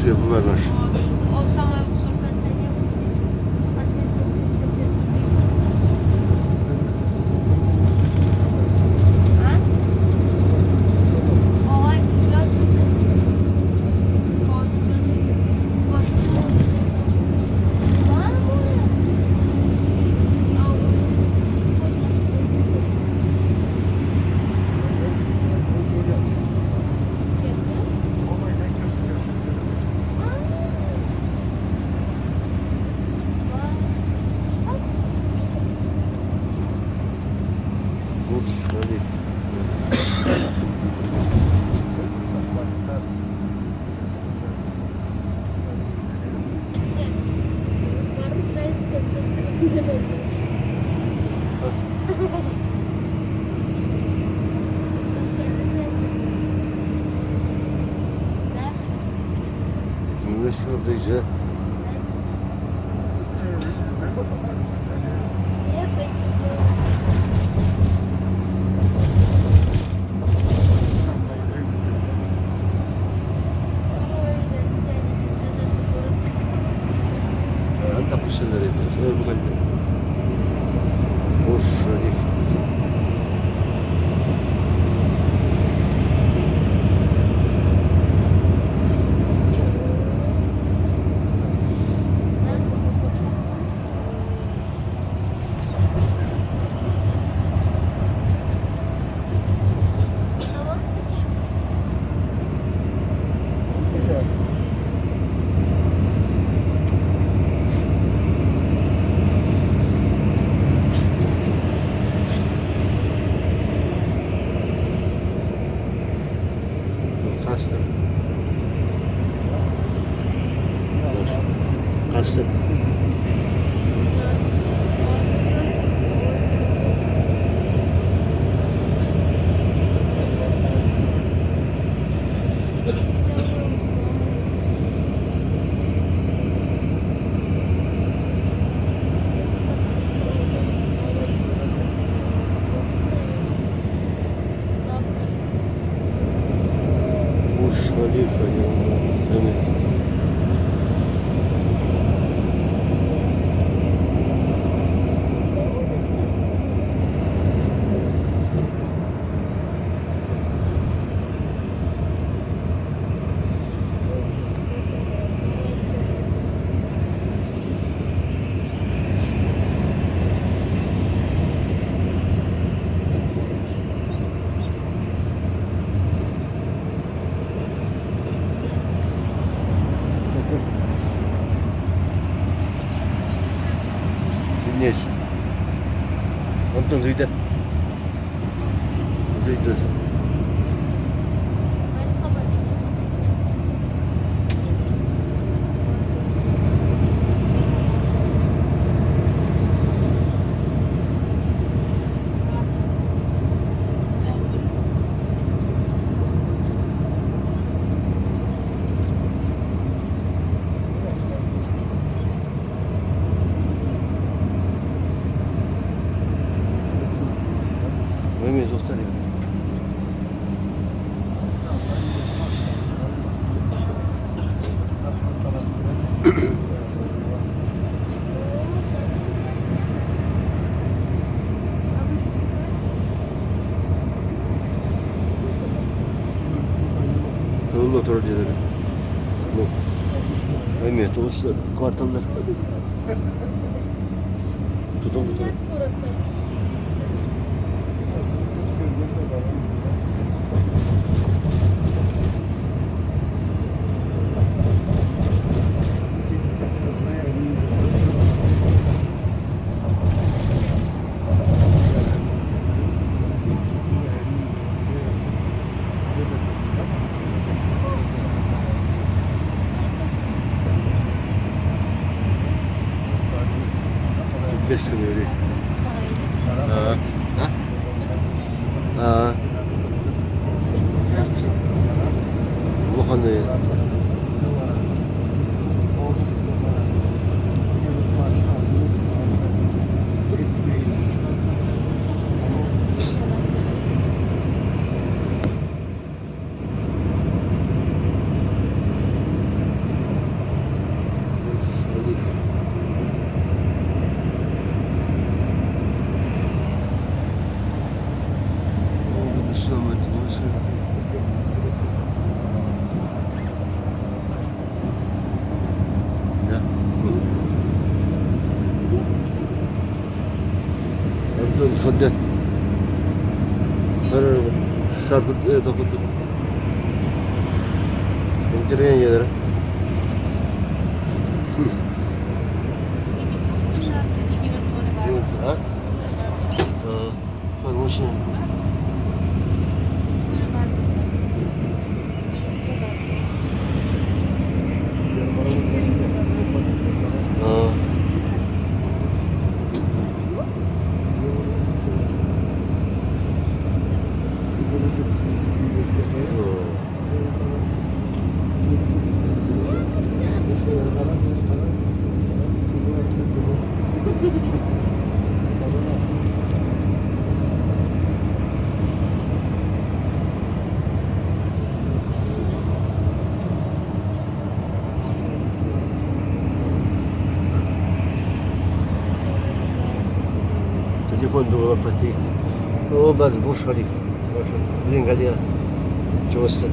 şey yapıverler. O zaman bu sokakta Güneş şurada iyice. Ben de kışın nereye gidiyoruz? Evet bu kadar. Boş şurayı. Kaçtı? Kaçtı? Boş Halife ya. Evet. Dinleyiş. Anton Züyde. Züyde. Mehmet Dostlar ya. Tavırlı otorcuları. Bu. Mehmet Dostlar. Kvartallar. Tutun tutun. Besin öyle. Ha. Ha. Ha. Bu hani. Şarkı dokuduk. İndireyen yerlere. Evet, ha? Varmış ya. Ha. Telefon dua pati. Oh, bas Burj Khalifa. Bilin kali ya. Costa.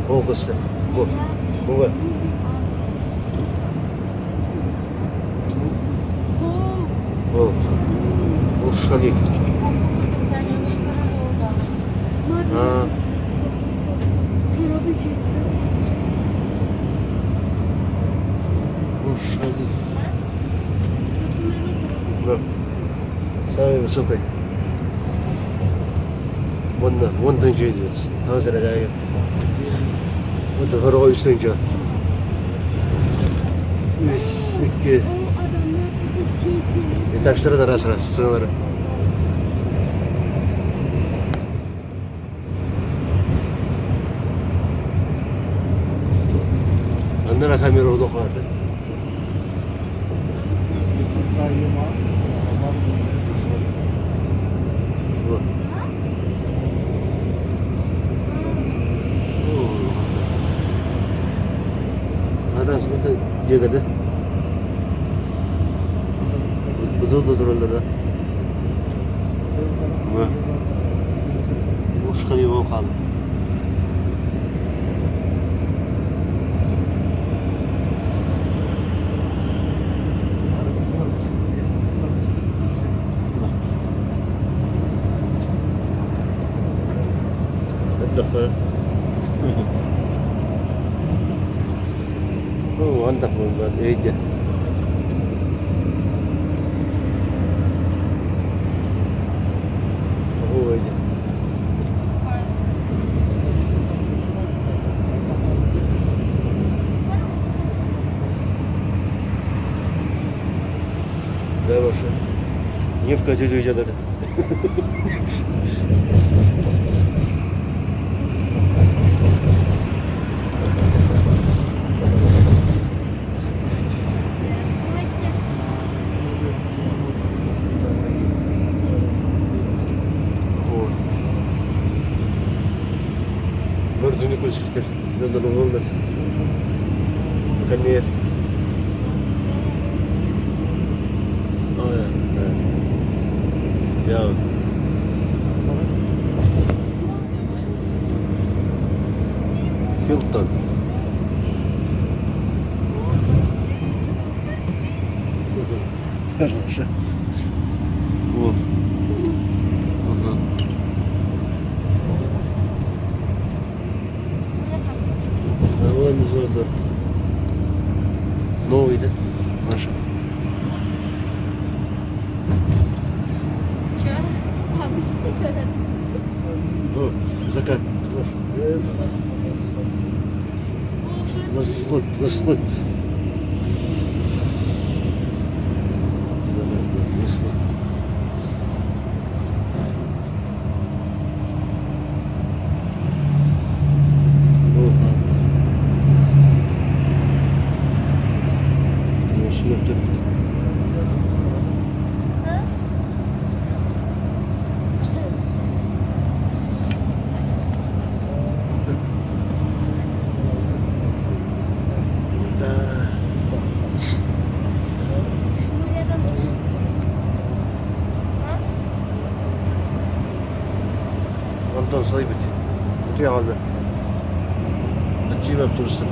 Oh, Costa. Bu. Bu var. Oh. Burj Khalifa. Ha. Burj Khalifa. Bak. Sampai sampai. One thing diyoruz. Hazır edeyim. Bu da haro üstünce. Üst, iki. Taşları da rast rast sınırları. Anlara kamera oldu vardı. Bu. Arasında geldi. Buzul da dururlar ha. Bu. Başka bir bok aldım. Defa. Oh, mantap bunlar. İyice. Oh, iyice. Ne başa? Yevka cücüceleri. Gördüğünü gözüktür. Yolda olmadı. Bakın niye? Ya. Hilton. Хорошо. О. Ага. Вон зода. Новый, да? Наша. О, закат. Восход, восход. Восход. Ondan sonra bitti. Kutuya aldı. Açayım hep turistleri.